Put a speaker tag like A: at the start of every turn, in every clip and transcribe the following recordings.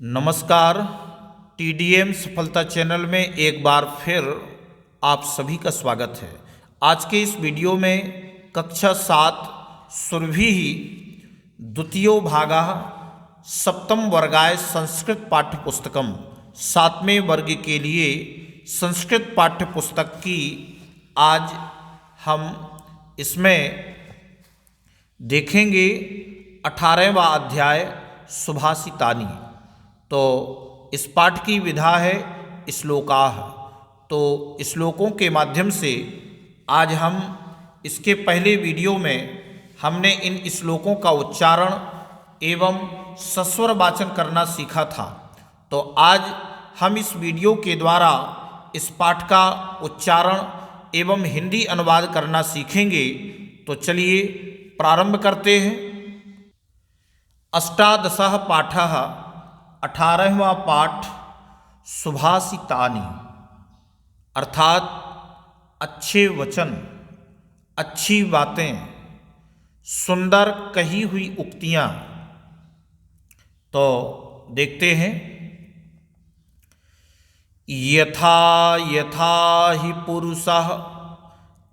A: नमस्कार। टीडीएम सफलता चैनल में एक बार फिर आप सभी का स्वागत है। आज के इस वीडियो में कक्षा 7 सुरभि द्वितीयो भागः सप्तम वर्गाय संस्कृत पाठ्यपुस्तकम 7वें वर्ग के लिए संस्कृत पाठ्यपुस्तक की आज हम इसमें देखेंगे 18वां अध्याय सुभाषितानि। तो इस पाठ की विधा है श्लोकाः। तो श्लोकों के माध्यम से आज हम इसके पहले वीडियो में हमने इन श्लोकों का उच्चारण एवं सस्वर वाचन करना सीखा था। तो आज हम इस वीडियो के द्वारा इस पाठ का उच्चारण एवं हिंदी अनुवाद करना सीखेंगे। तो चलिए प्रारंभ करते हैं। अष्टादशः पाठः 18वां पाठ सुभाषितानि अर्थात अच्छे वचन, अच्छी बातें, सुंदर कही हुई उक्तियां। तो देखते हैं। यथा यथा हि पुरुषः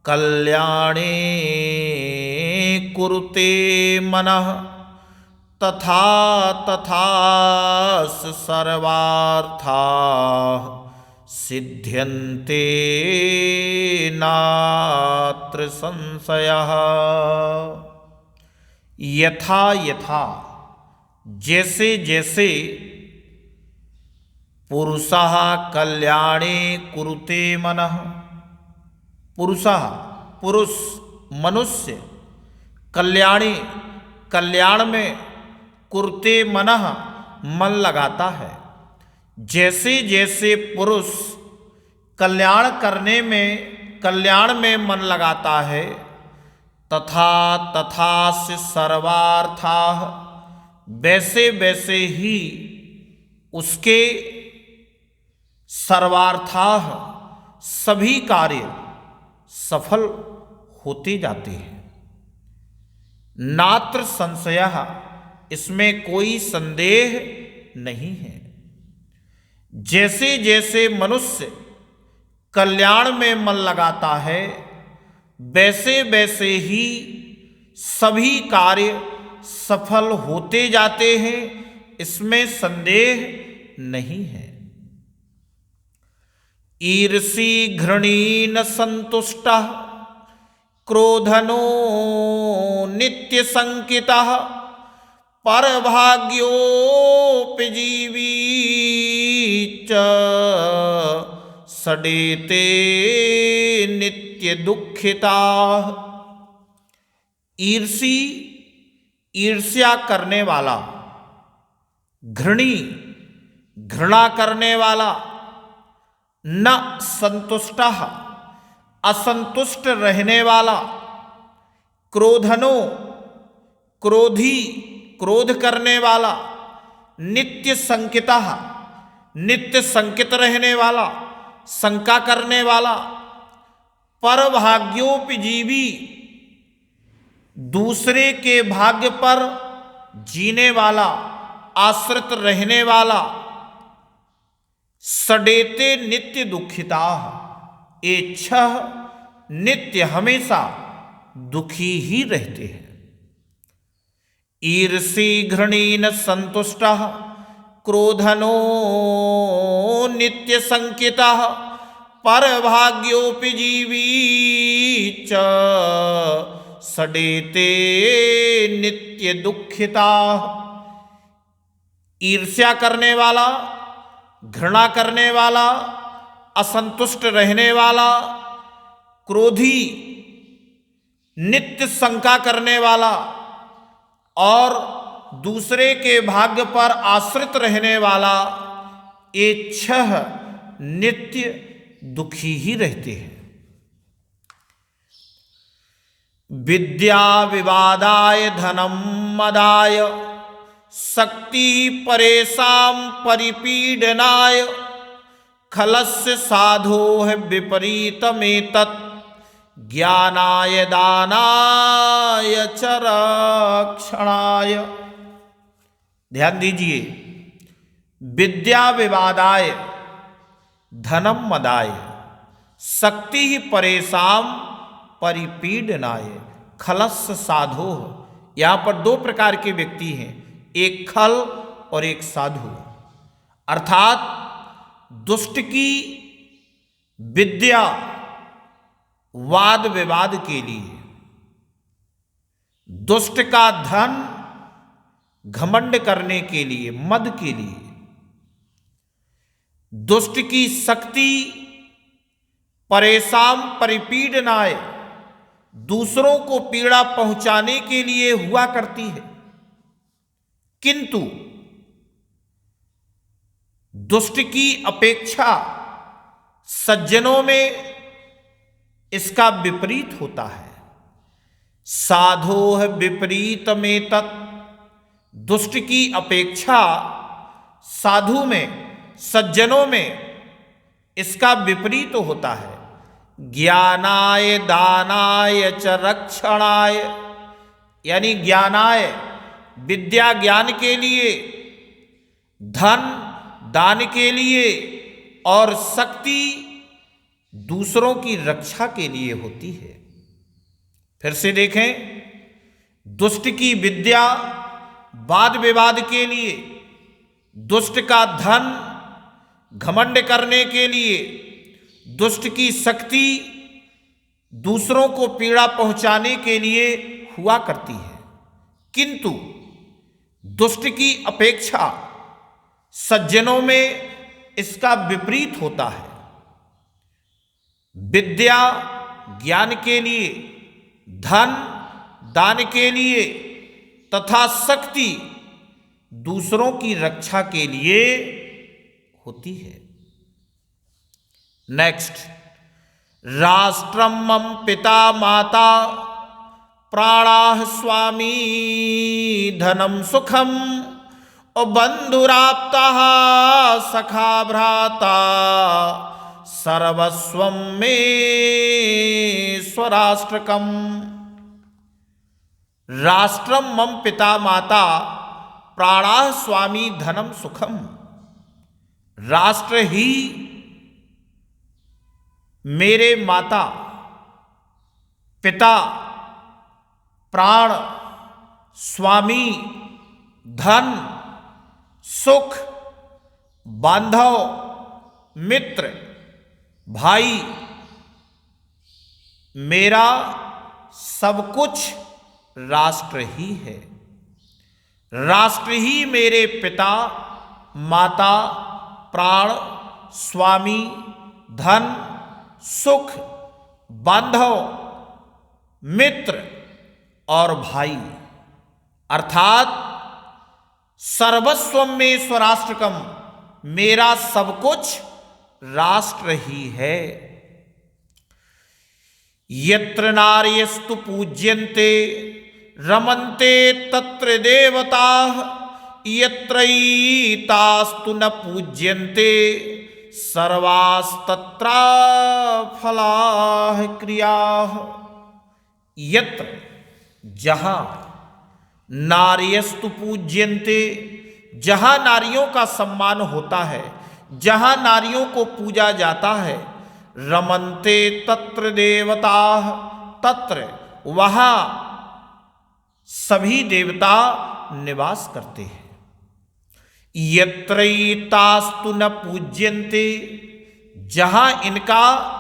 A: कल्याणे कुरुते मनः तथा तथा सर्वार्थाः सिद्ध्यन्ते नात्र संशयः। यथा यथा जैसे जैसे पुरुषः कल्याणे कुरुते मनः, पुरुषः पुरुष मनुष्य कल्याणे कल्याण में कुरुते मनः मन लगाता है। जैसे जैसे पुरुष कल्याण में मन लगाता है तथा तथा से सर्वार्थाः वैसे वैसे ही उसके सर्वार्थाः सभी कार्य सफल होते जाते हैं। नात्र संशयः इसमें कोई संदेह नहीं है। जैसे जैसे मनुष्य कल्याण में मन लगाता है वैसे वैसे ही सभी कार्य सफल होते जाते हैं, इसमें संदेह नहीं है। ईर्षि घृणी न संतुष्टः क्रोधनो नित्य संकितः परभाग्योपजीवी च सडेते नित्य दुखिताः। ईर्ष्या करने वाला, घृणी घृणा करने वाला, न संतुष्टः असंतुष्ट रहने वाला, क्रोधनो क्रोधी क्रोध करने वाला, नित्य संकितः नित्य संकित रहने वाला, शंका करने वाला, परभाग्योपजीवी दूसरे के भाग्य पर जीने वाला, आश्रित रहने वाला, सडेते नित्य दुखिताः ये छह नित्य हमेशा दुखी ही रहते हैं। ईर्षि घृणी न संतुष्टः क्रोधनो नित्य संकितः परभाग्योपजीवी च सडेते नित्य दुखिताः। ईर्ष्या करने वाला, घृणा करने वाला, असंतुष्ट रहने वाला, क्रोधी, नित्य शंका करने वाला और दूसरे के भाग्य पर आश्रित रहने वाला, ये छह नित्य दुखी ही रहते हैं। विद्या विवादाय धनम मदाय शक्ति परेशान परिपीडनाय खलस्य साधो है विपरीतमेतत् ज्ञानाय दानाय च रक्षणाय। ध्यान दीजिए, विद्या विवादाय धनम मदाय शक्ति ही परेशान परिपीडनाय खलस्य साधो। यहाँ पर दो प्रकार के व्यक्ति हैं, एक खल और एक साधु। अर्थात दुष्ट की विद्या वाद विवाद के लिए, दुष्ट का धन घमंड करने के लिए, मद के लिए, दुष्ट की शक्ति परेशान परिपीडनाय दूसरों को पीड़ा पहुंचाने के लिए हुआ करती है। किंतु दुष्ट की अपेक्षा सज्जनों में इसका विपरीत होता है। साधोः विपरीत में तत्, दुष्ट की अपेक्षा साधु में, सज्जनों में इसका विपरीत होता है। ज्ञानाय दानाय च रक्षणाय, यानी ज्ञानाय विद्या ज्ञान के लिए, धन दान के लिए और शक्ति दूसरों की रक्षा के लिए होती है। फिर से देखें, दुष्ट की विद्या वाद विवाद के लिए, दुष्ट का धन घमंड करने के लिए, दुष्ट की शक्ति दूसरों को पीड़ा पहुंचाने के लिए हुआ करती है। किंतु दुष्ट की अपेक्षा सज्जनों में इसका विपरीत होता है। विद्या ज्ञान के लिए, धन दान के लिए तथा शक्ति दूसरों की रक्षा के लिए होती है। नेक्स्ट, राष्ट्रम मम पिता माता प्राणाः स्वामी धनम सुखम और बंधुराप्तः सखा भ्राता सर्वस्वं मे स्वराष्ट्रकम्। राष्ट्रम मम पिता माता प्राणाः स्वामी धनम सुखम। राष्ट्र ही मेरे माता पिता प्राण स्वामी धन सुख बांधव मित्र भाई, मेरा सब कुछ राष्ट्र ही है। राष्ट्र ही मेरे पिता माता प्राण स्वामी धन सुख बांधव मित्र और भाई, अर्थात सर्वस्व में स्वराष्ट्रकम, मेरा सब कुछ राष्ट्र ही है। यत्र नार्यस्तु पूज्यन्ते रमन्ते तत्र देवताः यत्रैतास्तु न पूज्यन्ते सर्वास्तत्र फलाः क्रियाः। यत्र जहां नार्यस्तु पूज्यन्ते, जहां नारियों का सम्मान होता है, जहां नारियों को पूजा जाता है, रमन्ते तत्र देवताः, तत्र वहां सभी देवता निवास करते हैं। यत्रैतास्तु न पूज्यन्ते, जहां इनका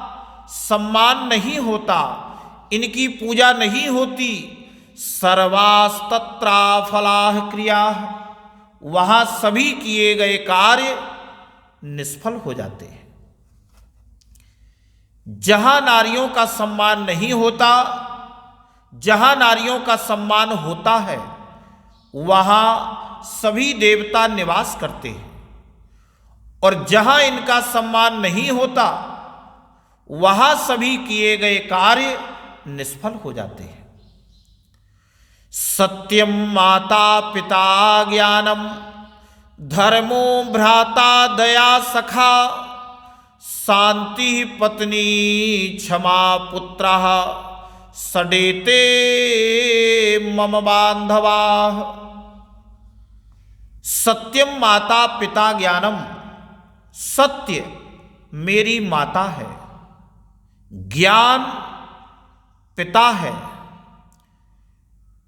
A: सम्मान नहीं होता, इनकी पूजा नहीं होती, सर्वास्तत्रा फलाः क्रियाः, वहां सभी किए गए कार्य निष्फल हो जाते हैं। जहां नारियों का सम्मान नहीं होता, जहां नारियों का सम्मान होता है, वहां सभी देवता निवास करते हैं, और जहां इनका सम्मान नहीं होता, वहां सभी किए गए कार्य निष्फल हो जाते हैं। सत्यम माता पिता ज्ञानम धर्मो भ्राता दया सखा शांति पत्नी क्षमा पुत्रः सडेते मम बांधवाः। सत्यम माता पिता ज्ञानम, सत्य मेरी माता है, ज्ञान पिता है,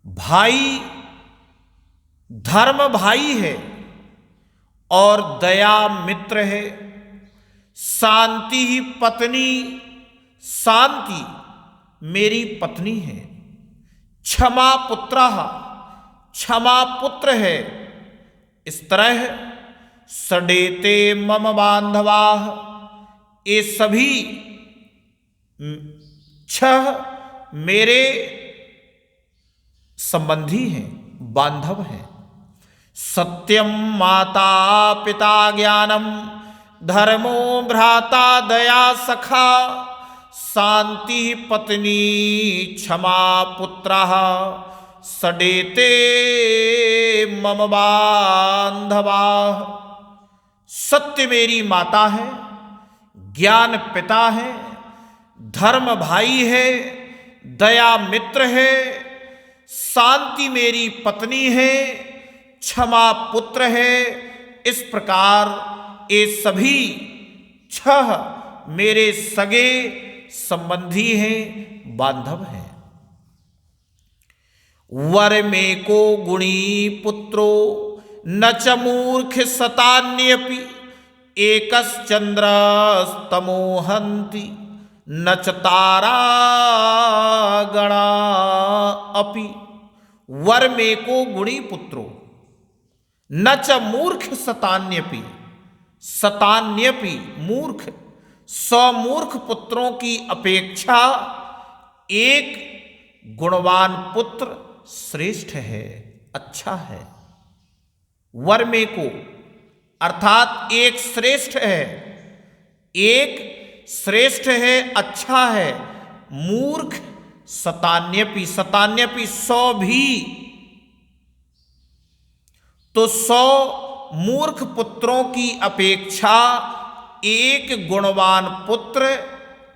A: भाई धर्म भाई है और दया मित्र है, शांति ही पत्नी, शांति मेरी पत्नी है, क्षमा पुत्रः, क्षमा पुत्र है। इस तरह सडेते मम बांधवाः, ये सभी छह मेरे संबंधी हैं, बांधव हैं। सत्यम माता पिता ज्ञानम, धर्मो भ्राता दया सखा, शांति पत्नी क्षमा पुत्रः, सडेते मम बांधवाः। सत्य मेरी माता है, ज्ञान पिता है, धर्म भाई है, दया मित्र है, शांति मेरी पत्नी है, क्षमा पुत्र है। इस प्रकार ये सभी छह मेरे सगे संबंधी हैं, बांधव हैं। वर में को गुणी पुत्रो, न च मूर्ख सतान्यपि, एकश्चंद्रस्तमोहन्ति, न च तारा गणा अपि। वर में को गुणी पुत्रो, न च मूर्ख सतान्यपि, सतान्यपि मूर्ख, 100 मूर्ख पुत्रों की अपेक्षा एक गुणवान पुत्र श्रेष्ठ है, अच्छा है। वर में को अर्थात एक श्रेष्ठ है, एक श्रेष्ठ है, अच्छा है। मूर्ख सतान्यपि, सतान्यपि 100 भी, तो 100 मूर्ख पुत्रों की अपेक्षा एक गुणवान पुत्र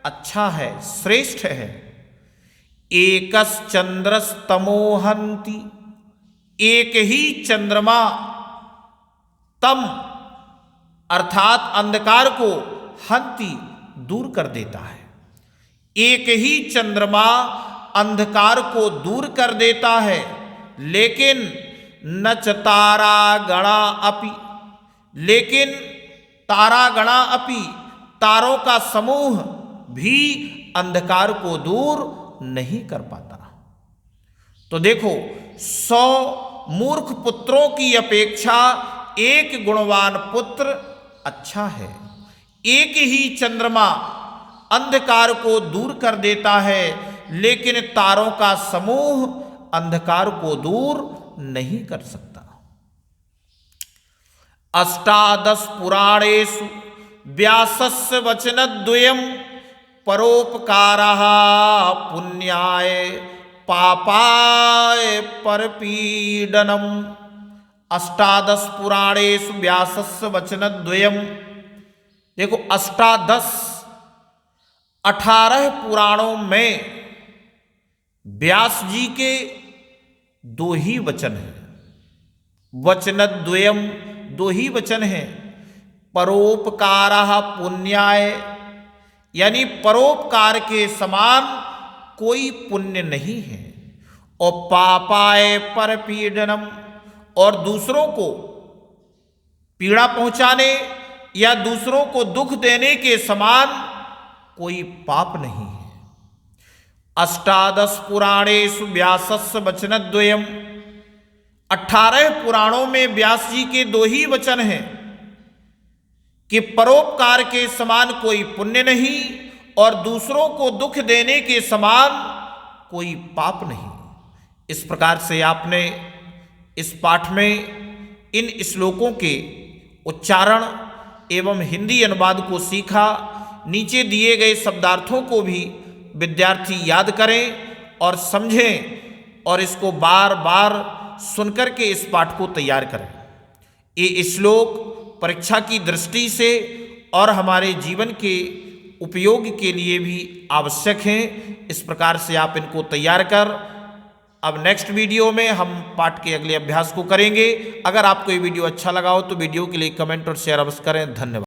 A: अच्छा है, श्रेष्ठ है। एकश्चंद्रस्तमोहन्ति, एक ही चंद्रमा तम अर्थात अंधकार को हंति दूर कर देता है। एक ही चंद्रमा अंधकार को दूर कर देता है, लेकिन न च तारा गणा अपि, लेकिन तारा गणा अपि, तारों का समूह भी अंधकार को दूर नहीं कर पाता। तो देखो 100 मूर्ख पुत्रों की अपेक्षा एक गुणवान पुत्र अच्छा है। एक ही चंद्रमा अंधकार को दूर कर देता है, लेकिन तारों का समूह अंधकार को दूर नहीं कर सकता। अष्टादश पुराणेषु व्यासस्य वचनद्वयम्, परोपकारः पुण्याय पापाय परपीडनम्। अष्टादश पुराणेषु व्यासस्य वचनद्वयम्, देखो अष्टादश 18 पुराणों में व्यास जी के 2 ही वचन हैं। वचनद्वयम् 2 ही वचन हैं। परोपकारः पुण्याय, यानी परोपकार के समान कोई पुण्य नहीं है। और पापाय परपीडनम, और दूसरों को पीड़ा पहुंचाने या दूसरों को दुख देने के समान कोई पाप नहीं है। अष्टादश पुराणेषु व्यासस्य वचनद्वयम्, 18 पुराणों में व्यास जी के 2 ही वचन हैं कि परोपकार के समान कोई पुण्य नहीं और दूसरों को दुख देने के समान कोई पाप नहीं। इस प्रकार से आपने इस पाठ में इन श्लोकों के उच्चारण एवं हिंदी अनुवाद को सीखा। नीचे दिए गए शब्दार्थों को भी विद्यार्थी याद करें और समझें और इसको बार बार सुनकर के इस पाठ को तैयार करें। ये श्लोक परीक्षा की दृष्टि से और हमारे जीवन के उपयोग के लिए भी आवश्यक हैं। इस प्रकार से आप इनको तैयार कर अब नेक्स्ट वीडियो में हम पाठ के अगले अभ्यास को करेंगे। अगर आपको ये वीडियो अच्छा लगा हो तो वीडियो के लिए कमेंट और शेयर अवश्य करें। धन्यवाद।